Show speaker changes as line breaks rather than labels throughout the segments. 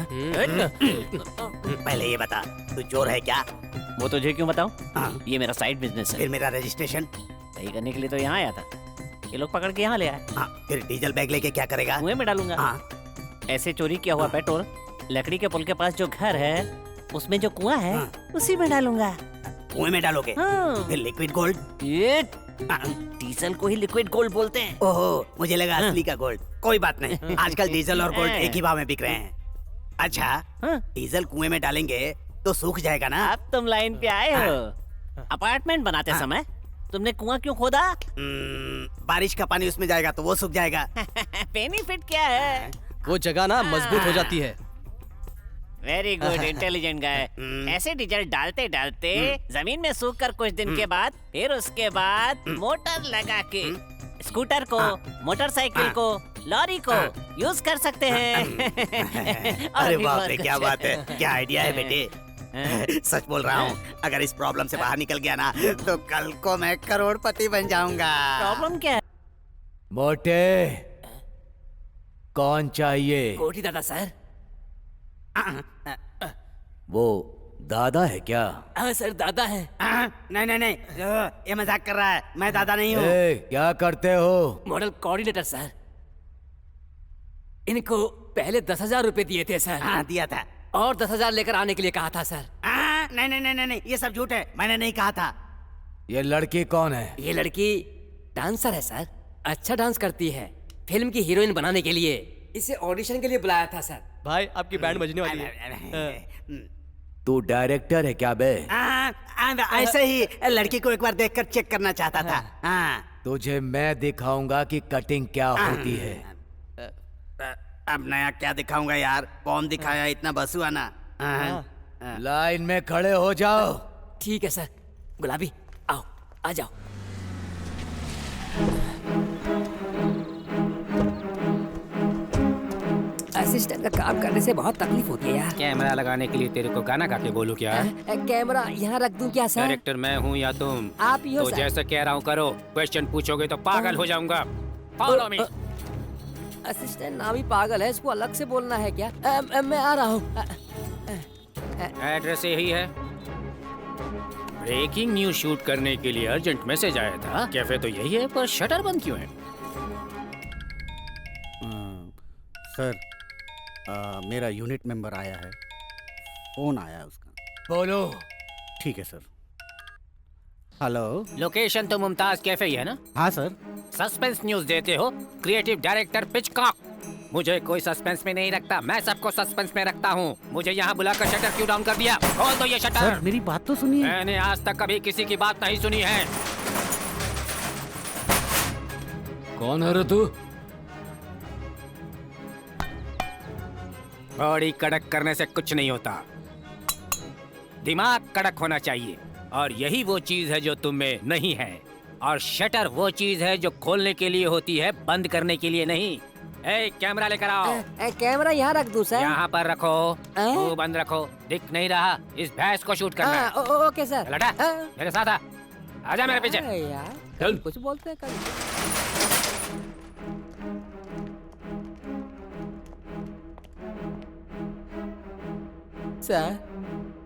पहले ये बता, तू चोर है क्या?
वो तुझे क्यों बताऊं?
हाँ।
ये मेरा साइड बिजनेस है।
फिर मेरा रजिस्ट्रेशन?
सही करने के लिए तो यहाँ आया था। ये लोग पकड़ के यहाँ ले आए।
हाँ, फिर डीजल बैग लेके क्या करेगा?
कुएं में डालूंगा।
हाँ।
ऐसे चोरी किया हुआ पेट्रोल लकड़ी के पुल के पास जो घर है उसमें जो कुआं है उसी में डालूंगा।
कुएं में डालोगे?
हाँ।
फिर लिक्विड गोल्ड?
ये डीजल को ही लिक्विड गोल्ड बोलते हैं।
ओहो, मुझे लगा असली का गोल्ड। कोई बात नहीं, आजकल डीजल और गोल्ड एक ही भाव में बिक रहे हैं। अच्छा, डीजल कुएं में डालेंगे तो सूख जाएगा ना?
अब तुम लाइन पे आए हो। अपार्टमेंट बनाते समय तुमने कुआं क्यों खोदा?
बारिश का पानी उसमें जाएगा तो वो सूख जाएगा।
बेनिफिट क्या है?
वो जगह ना मजबूत हो जाती है।
वेरी गुड, इंटेलिजेंट गाय। ऐसे डीजल डालते डालते जमीन में सूख कर कुछ दिन के बाद फिर उसके बाद मोटर लगा के स्कूटर को, मोटरसाइकिल को, लॉरी को यूज कर सकते हैं।
अरे बाप रे, क्या बात है, क्या आइडिया है बेटे। सच बोल रहा हूँ, अगर इस प्रॉब्लम से बाहर निकल गया ना तो कल को मैं करोड़पति बन जाऊंगा।
प्रॉब्लम क्या है?
मोटे, कौन चाहिए?
कोठी दादा सर।
वो दादा है क्या?
हाँ सर, दादा है।
नहीं नहीं नहीं, ये मजाक कर रहा है, मैं दादा नहीं हूँ।
क्या करते हो?
Model coordinator sir. इनको पहले 10,000 रुपए दिए थे सर।
हाँ, दिया था।
और 10,000 लेकर आने के लिए कहा था सर।
नहीं नहीं नहीं नहीं नहीं, ये सब झूठ है, मैंने नहीं कहा था।
ये लड़की कौन है?
ये लड़की डांसर है सर। अच्छा डांस करती है। फिल्म की हीरोइन बनाने के लिए इसे ऑडिशन के लिए बुलाया था सर।
भाई आपकी बैंड बजने वाली है।
तू डायरेक्टर है क्या बे?
ऐसे ही लड़की को एक बार देखकर चेक करना चाहता था। हाँ।
तुझे मैं दिखाऊंगा कि कटिंग क्या होती है।
अब नया क्या दिखाऊंगा यार, कौन दिखाया इतना बसुआ ना।
लाइन में खड़े हो जाओ।
ठीक है सर। गुलाबी आओ, आ जाओ। असिस्टेंट का काम करने से बहुत तकलीफ होती है यार।
कैमरा लगाने के लिए तेरे को गाना गा के बोलूं क्या?
कैमरा यहाँ रख दूं क्या सर?
डायरेक्टर मैं हूँ या तुम?
आप ही हो
तो
सर।
जैसे कह रहा हूँ करो, क्वेश्चन पूछोगे तो पागल हो जाऊंगा। Follow me.
असिस्टेंट नाम ही पागल है, इसको अलग से बोलना है क्या? मैं आ रहा हूँ।
एड्रेस यही है। ब्रेकिंग न्यूज शूट करने के लिए अर्जेंट मैसेज आया था। कैफे तो यही है, पर शटर बंद क्यों है?
सर, मेरा यूनिट मेंबर आया है, फोन आया है उसका।
बोलो।
ठीक है सर। हेलो।
लोकेशन तो मुमताज कैफे ही है ना?
हाँ सर।
सस्पेंस न्यूज देते हो? Creative director Pitchcock. मुझे कोई सस्पेंस में नहीं रखता, मैं सबको सस्पेंस में रखता हूँ। मुझे यहाँ बुलाकर शटर क्यों डाउन कर दिया? खोल दो ये शटर।
सर, मेरी बात तो सुनिए।
मैंने आज तक कभी किसी की बात नहीं सुनी है।
कौन है रे तू?
बॉडी कड़क करने से कुछ नहीं होता, दिमाग कड़क होना चाहिए। और यही वो चीज है जो तुम में नहीं है। और शटर वो चीज है जो खोलने के लिए होती है, बंद करने के लिए नहीं। ए, कैमरा लेकर आओ।
कैमरा यहाँ रख दूं सर?
यहाँ पर रखो, मुंह बंद रखो। दिख नहीं रहा, इस भैंस को शूट करना है।
Okay sir.
लटा, मेरे साथ आ। आजा मेरे पीछे।
यार
चल।
कुछ बोलते हैं कभी। सर,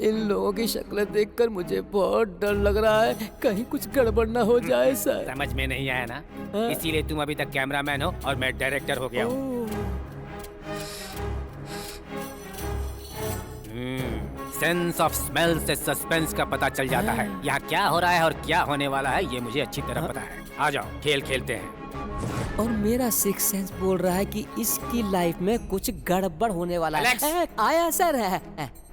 इन लोगों की शक्लें देखकर मुझे बहुत डर लग रहा है, कहीं कुछ गड़बड़ ना हो जाए सर।
समझ में नहीं आया ना? इसीलिए तुम अभी तक कैमरामैन हो और मैं डायरेक्टर हो गया हूँ। सेंस ऑफ स्मेल से सस्पेंस का पता चल जाता है। यहाँ क्या हो रहा है और क्या होने वाला है ये मुझे अच्छी तरह पता है। आ जाओ, खेल खेलते हैं।
और मेरा सिक्स सेंस बोल रहा है कि इसकी लाइफ में कुछ गड़बड़ होने वाला है। आया सर।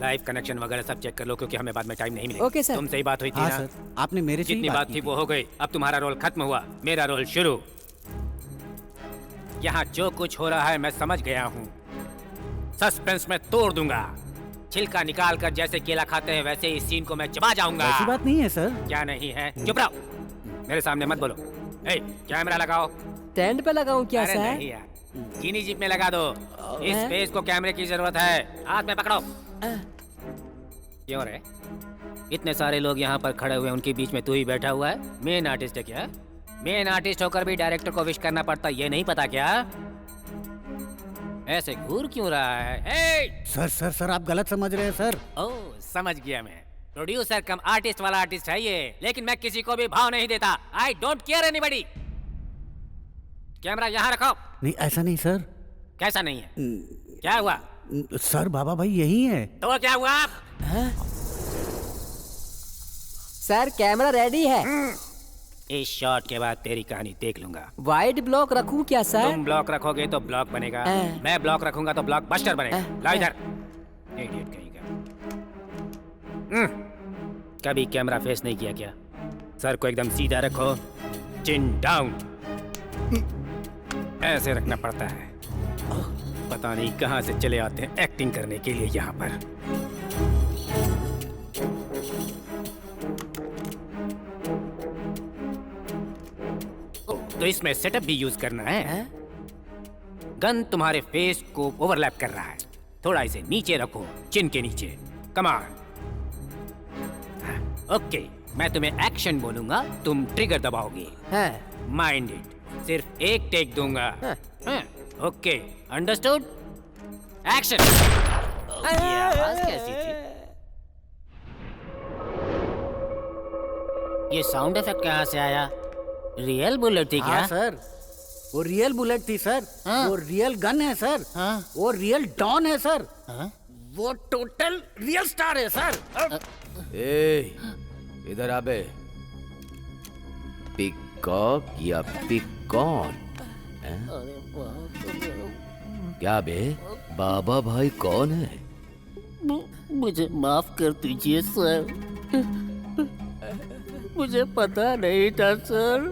लाइव कनेक्शन वगैरह सब चेक कर लो, क्योंकि हमें बाद में टाइम नहीं मिलेगा।
Okay sir.
तुमसे ही बात हुई थी
हाँ
ना?
सर, आपने मेरे से ही
जितनी बात थी वो हो गई। अब तुम्हारा रोल खत्म हुआ, मेरा रोल शुरू। यहाँ जो कुछ हो रहा है मैं समझ गया हूँ। सस्पेंस में तोड़ दूंगा। छिलका निकाल कर जैसे केला खाते हैं वैसे इस सीन को मैं चबा जाऊंगा।
ऐसी बात नहीं है सर।
क्या नहीं है? चुप रहो, मेरे सामने मत बोलो। ए, कैमरा लगाओ।
स्टैंड पे लगाऊं क्या
अरे
सर?
नहीं यार, चीनी जीप में लगा दो। इस फेस को कैमरे की जरूरत है। हाथ में पकड़ो। क्यों रे? इतने सारे लोग यहाँ पर खड़े हुए, उनके बीच में तू ही बैठा हुआ है। मेन आर्टिस्ट है क्या? मेन आर्टिस्ट होकर भी डायरेक्टर को विश करना पड़ता, ये नहीं पता क्या? ऐसे घूर क्यों रहा है? हे!
सर आप गलत समझ रहे हैं सर।
ओह, समझ गया मैं। प्रोड्यूसर कम आर्टिस्ट वाला आर्टिस्ट है ये, लेकिन मैं किसी को भी भाव नहीं देता। I don't care anybody. Camera यहाँ रखो।
नहीं ऐसा नहीं सर।
कैसा नहीं है? क्या हुआ?
सर बाबा भाई यही है।
तो क्या हुआ?
सर कैमरा रेडी है।
इस शॉट के बाद तेरी कहानी देख लूंगा।
वाइड ब्लॉक रखूं क्या सर?
तुम ब्लॉक रखोगे तो ब्लॉक बनेगा, मैं ब्लॉक रखूंगा तो ब्लॉक बस्टर बनेगा। ला इधर। इडियट कहीं का। कभी कैमरा फेस नहीं किया क्या? सर को एकदम सीधा रखो, चिन डाउन। ऐसे रखना पड़ता है। पता नहीं कहां से चले आते हैं एक्टिंग करने के लिए यहाँ पर। तो इसमें सेटअप भी यूज करना है। गन तुम्हारे फेस को ओवरलैप कर रहा है। थोड़ा इसे नीचे रखो, चिन के नीचे। कमान। ओके, मैं तुम्हें एक्शन बोलूंगा, तुम ट्रिगर दबाओगे। Mind it. सिर्फ एक टेक दूंगा। Okay, understood? एक्शन। ये आवाज कैसी थी? ये साउंड इफेक्ट कहाँ से आया? रियल बुलेट थी क्या?
सर वो रियल बुलेट थी सर। वो रियल गन है सर। वो रियल डॉन है सर। वो टोटल रियल स्टार है सर।
ए, इधर आ बे। पिकॉक या पिकॉन? क्या बे, बाबा भाई कौन है?
मुझे माफ कर दीजिए सर, मुझे पता नहीं था सर,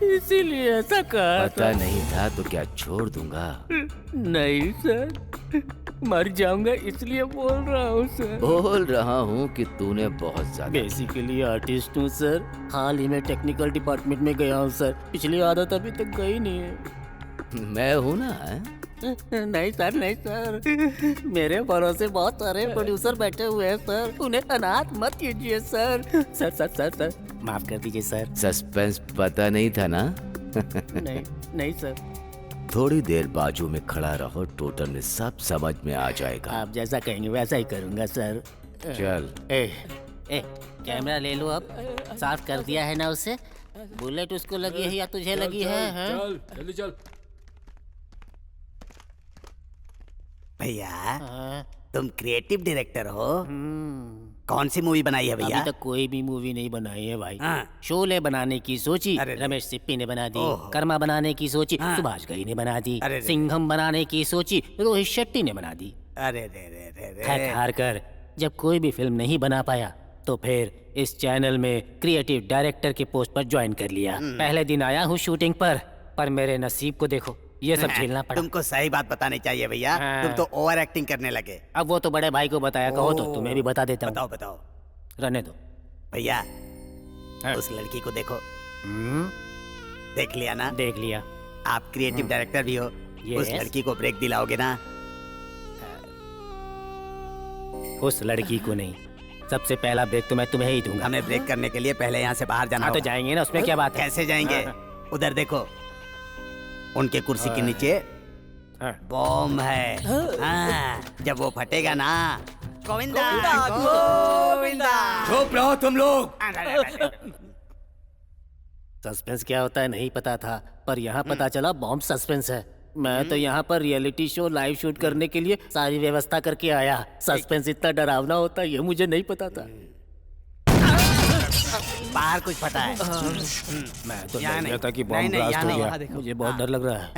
इसीलिए ऐसा कहा।
पता नहीं था तो क्या छोड़ दूंगा?
नहीं सर, मर जाऊंगा इसलिए बोल रहा हूँ सर।
बोल रहा हूँ कि तूने बहुत ज्यादा।
बेसिकली आर्टिस्ट हूँ सर। हाल ही में टेक्निकल डिपार्टमेंट में गया हूँ सर। पिछली आदत अभी तक गई नहीं है।
मैं हूँ ना?
नहीं सर, नहीं सर, मेरे भरोसे बहुत सारे प्रोड्यूसर बैठे हुए हैं सर, उन्हें अनाथ मत कीजिए sir. Sir sir sir sir माफ कर दीजिए सर।
सस्पेंस पता नहीं था ना?
नहीं नहीं सर।
थोड़ी देर बाजू में खड़ा रहो, टोटल में सब समझ में आ जाएगा।
आप जैसा कहेंगे वैसा ही करूंगा सर।
चल।
ए कैमरा ले लो अब। साफ कर दिया है ना उसे? बुलेट उसको लगी है या तुझे लगी है?
चल जल्दी चल।
भैया तुम क्रिएटिव डायरेक्टर हो। कौन सी मूवी बनाई है भैया?
अभी तक कोई भी मूवी नहीं बनाई है भाई।
हाँ।
शोले बनाने की सोची,
अरे
रमेश सिप्पी ने बना दी।
ओहो।
कर्मा बनाने की सोची,
हाँ।
सुभाष घई ने बना दी।
अरे रे।
सिंघम बनाने की सोची, रोहित शेट्टी ने बना दी।
अरे रे रे रे रे।
थक हार कर जब कोई भी फिल्म नहीं बना पाया तो फिर इस चैनल में क्रिएटिव डायरेक्टर के पोस्ट पर ज्वाइन कर लिया। पहले दिन आया हूँ शूटिंग पर मेरे नसीब को देखो, ये सब झेलना पड़ा।
तुमको सही बात बतानी चाहिए भैया।
हाँ।
तुम तो ओवर एक्टिंग करने लगे।
अब वो तो बड़े भाई को बताया, कहो तो तुम्हें भी बता देता हूँ।
बताओ बताओ
रहने दो।
भैया।
हाँ।
उस लड़की को देखो। देख लिया ना?
देख लिया।
आप क्रिएटिव डायरेक्टर भी हो।
Yes.
उस लड़की को ब्रेक दिलाओगे ना?
उस लड़की को नहीं, सबसे पहला ब्रेक तो मैं तुम्हें ही दूंगा।
हमें ब्रेक करने के लिए पहले यहाँ से बाहर जाना
हाँ तो
होगा।
जाएंगे ना, उसमें क्या बात है?
कैसे जाएंगे? उधर देखो, उनके कुर्सी के नीचे
हाँ।
बॉम्ब है। हाँ, जब वो फटेगा ना, गोविंदा गोविंदा।
चुप रहो तुम लोग।
सस्पेंस क्या होता है नहीं पता था, पर यहाँ पता चला बॉम्ब सस्पेंस है। मैं तो यहाँ पर रियलिटी शो लाइव शूट करने के लिए सारी व्यवस्था करके आया। सस्पेंस इतना डरावना होता है ये मुझे नहीं पता था।
बाहर कुछ पता है?
मैं तो
यहाँ
डर
नहीं।
गया था कि
नहीं,
बॉम्ब
नहीं,
ब्लास्ट
यहाँ
हो
नहीं,
गया।
वहाँ देखो।
मुझे बहुत डर लग रहा है।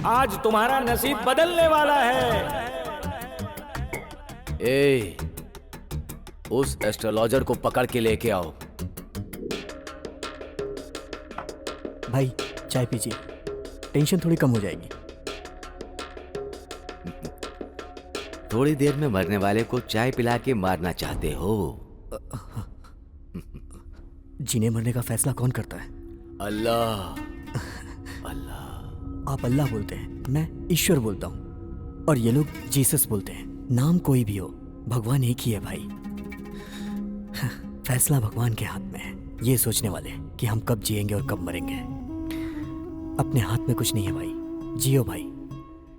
आज तुम्हारा नसीब बदलने वाला है।
ए, उस एस्ट्रोलॉजर को पकड़ के लेके आओ।
भाई चाय पीजिए, टेंशन थोड़ी कम हो जाएगी।
थोड़ी देर में मरने वाले को चाय पिला के मारना चाहते हो?
जीने मरने का फैसला कौन करता है?
अल्लाह। अल्लाह।
आप अल्लाह बोलते हैं, मैं ईश्वर बोलता हूँ, और ये लोग जीसस बोलते हैं। नाम कोई भी हो, भगवान एक ही है भाई। फैसला भगवान के हाथ में है। ये सोचने वाले कि हम कब जिएंगे और कब मरेंगे। अपने हाथ में कुछ नहीं है भाई। जियो भाई,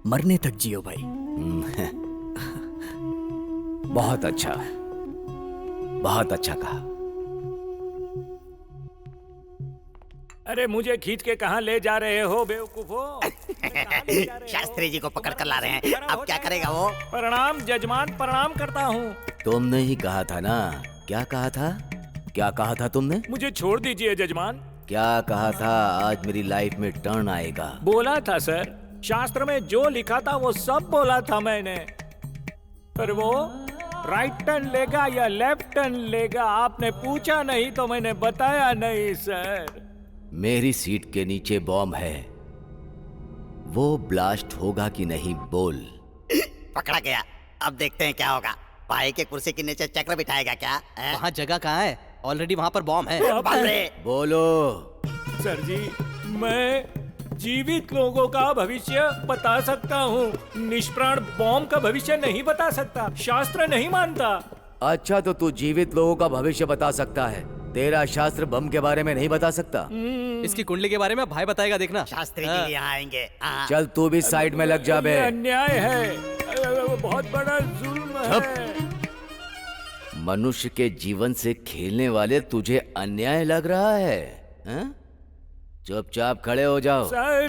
मरने तक जियो भाई।
बहुत अच्छा, बहुत अच्छा कहा।
अरे मुझे खींच के कहाँ ले जा रहे हो बेवकूफो?
शास्त्री जी को पकड़ कर ला रहे हैं, अब क्या करेगा वो?
प्रणाम जजमान, प्रणाम करता हूँ।
तुमने ही कहा था ना? क्या कहा था? क्या कहा था तुमने?
मुझे छोड़ दीजिए जजमान।
क्या कहा था? आज मेरी लाइफ में टर्न आएगा।
बोला था सर, शास्त्र में जो लिखा था वो सब बोला था मैंने। पर वो राइट टर्न लेगा या लेफ्ट टर्न लेगा आपने पूछा नहीं तो मैंने बताया नहीं सर।
मेरी सीट के नीचे बॉम्ब है, वो ब्लास्ट होगा कि नहीं बोल।
पकड़ा गया, अब देखते हैं क्या होगा। भाई के कुर्सी के नीचे चक्र बिठाएगा क्या?
वहाँ जगह कहाँ है? ऑलरेडी वहाँ पर बॉम्ब है।
बाप रे!
बोलो।
सर जी, मैं जीवित लोगों का भविष्य बता सकता हूँ, निष्प्राण बॉम्ब का भविष्य नहीं बता सकता। शास्त्र नहीं मानता।
अच्छा, तो तू जीवित लोगों का भविष्य बता सकता है, तेरा शास्त्र बम के बारे में नहीं बता सकता।
इसकी कुंडली के बारे में भाई बताएगा, देखना।
शास्त्री जी यहाँ आएंगे। हाँ।
चल तू भी साइड में लग जा बे।
ये अन्याय है, बहुत बड़ा जुल्म है।
मनुष्य के जीवन से खेलने वाले तुझे अन्याय लग रहा है? हैं? चुपचाप खड़े हो जाओ।
सर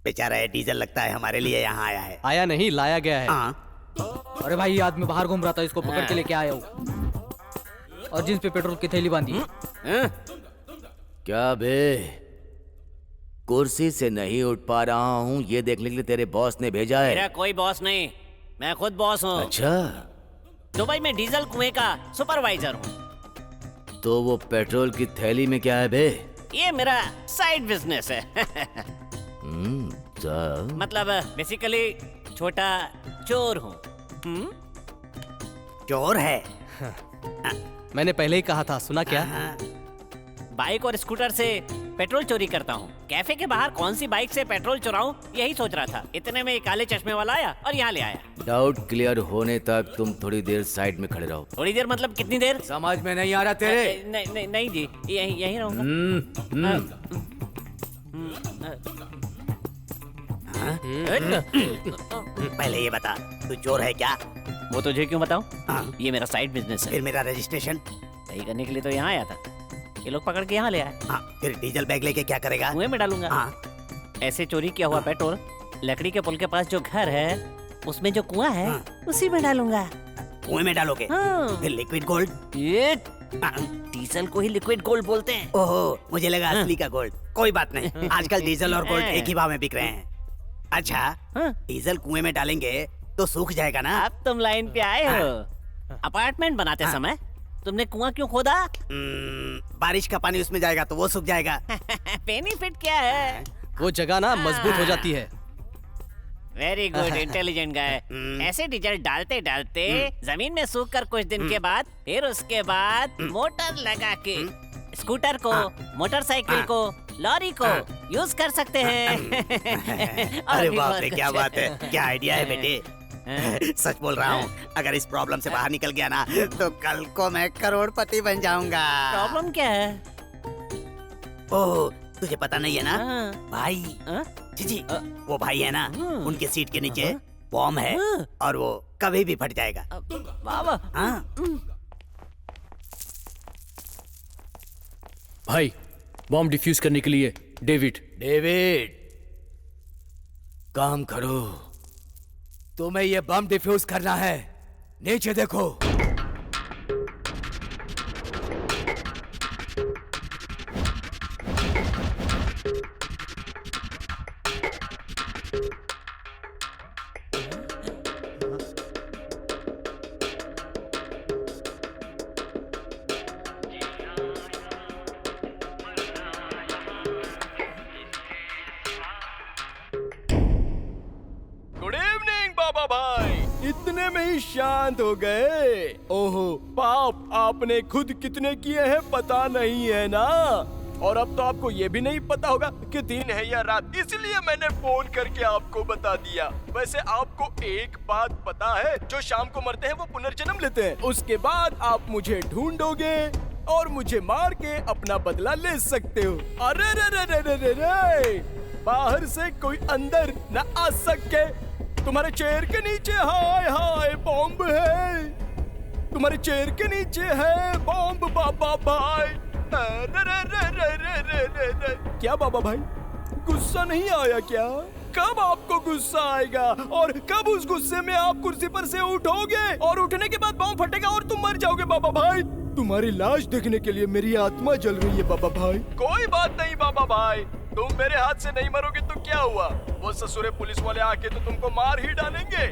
बेचारा ये डीजल लगता है हमारे लिए यहाँ आया है।
आया नहीं, लाया गया है।
हाँ।
अरे भाई, ये आदमी बाहर घूम रहा था, इसको पकड़ के लेके आया हूँ। और जींस पे पेट्रोल की थैली बांधी है।
क्या बे, कुर्सी से नहीं उठ पा रहा हूँ ये देखने के लिए तेरे बॉस ने भेजा है?
मेरा कोई बॉस नहीं, मैं खुद बॉस हूँ।
अच्छा,
दुबई में डीजल कुएं का सुपरवाइजर हूँ।
तो वो पेट्रोल की थैली में क्या है बे?
ये मेरा साइड बिजनेस है।
तो
मतलब बेसिकली छोटा चोर हूँ।
चोर है?
मैंने पहले ही कहा था, सुना क्या?
बाइक और स्कूटर से पेट्रोल चोरी करता हूँ। कैफे के बाहर कौन सी बाइक से पेट्रोल चुराऊं, यही सोच रहा था। इतने में एक काले चश्मे वाला आया और यहाँ ले आया।
डाउट क्लियर होने तक तुम थोड़ी देर साइड में खड़े रहो।
थोड़ी देर मतलब कितनी देर?
समझ में नहीं आ रहा तेरे?
नहीं जी, यही रहूंगा।
पहले ये बता, तू चोर है क्या?
वो तुझे क्यों बताऊं?
हाँ।
ये मेरा साइड बिजनेस है।
फिर मेरा रजिस्ट्रेशन?
सही करने के लिए तो यहाँ आया था। ये लोग पकड़ के यहाँ ले आए।
हाँ, फिर डीजल बैग लेके क्या करेगा?
कुएं में डालूंगा।
हाँ।
ऐसे चोरी किया हुआ पेट्रोल लकड़ी के पुल के पास जो घर है उसमें जो कुआं है
हाँ।
उसी में डालूंगा।
कुएं में डालोगे?
हाँ।
फिर लिक्विड गोल्ड?
ये डीजल को ही लिक्विड गोल्ड बोलते हैं।
ओहो, मुझे लगा असली का गोल्ड। कोई बात नहीं, आजकल डीजल और गोल्ड एक ही भाव में बिक रहे हैं। अच्छा, डीजल कुएं में डालेंगे तो सूख जाएगा ना?
अब तुम लाइन पे आए हो। अपार्टमेंट बनाते समय तुमने कुआं क्यों खोदा?
बारिश का पानी उसमें जाएगा तो वो सूख जाएगा।
बेनिफिट क्या है?
वो जगह ना मजबूत हो जाती है।
वेरी गुड, इंटेलिजेंट गाय। ऐसे डीजल डालते डालते जमीन में सूख कर कुछ दिन के बाद फिर उसके बाद मोटर लगा के स्कूटर को, मोटरसाइकिल को, लॉरी को यूज कर सकते हैं। और
अरे
भी
बाप
बहुत
रे, क्या
कुछ।
बात है, क्या आइडिया है बेटे। सच बोल रहा हूँ, अगर इस प्रॉब्लम से बाहर निकल गया ना तो कल को मैं करोड़पति बन जाऊंगा।
प्रॉब्लम क्या है?
ओह, तुझे पता नहीं है ना
हाँ।
भाई?
हाँ?
जी, वो भाई है ना, उनके सीट के नीचे बॉम्ब है और वो कभी भी फट जाएगा।
बाबा,
हाँ।
भाई, बॉम्ब डिफ्यूज करने के लिए डेविड।
डेविड, काम करो, तुम्हें ये बम डिफ्यूज करना है। नीचे देखो।
गुड इवनिंग बाबा भाई, इतने में ही शांत हो गए। ओहो पाप, आपने खुद कितने किए हैं पता नहीं है ना? और अब तो आपको ये भी नहीं पता होगा कि दिन है या रात, इसलिए मैंने फोन करके आपको बता दिया। वैसे आपको एक बात पता है, जो शाम को मरते हैं वो पुनर्जन्म लेते हैं। उसके बाद आप मुझे ढूंढोगे और मुझे मार के अपना बदला ले सकते हो। अरे रे रे रे रे रे रे, बाहर से कोई अंदर न आ सके। तुम्हारे चेयर के नीचे हाय हाय बॉम्ब है, तुम्हारे चेयर के नीचे है बॉम्ब बाबा भाई। रे रे रे रे रे रे रे रे। क्या बाबा भाई, गुस्सा नहीं आया क्या? कब आपको गुस्सा आएगा और कब उस गुस्से में आप कुर्सी पर से उठोगे और उठने के बाद बॉम्ब फटेगा और तुम मर जाओगे बाबा भाई। तुम्हारी लाश देखने के लिए मेरी आत्मा जल रही है बाबा भाई। कोई बात नहीं बाबा भाई, तुम मेरे हाथ से नहीं मरोगे तो क्या हुआ, वो ससुरे पुलिस वाले आके तो तुमको मार ही डालेंगे।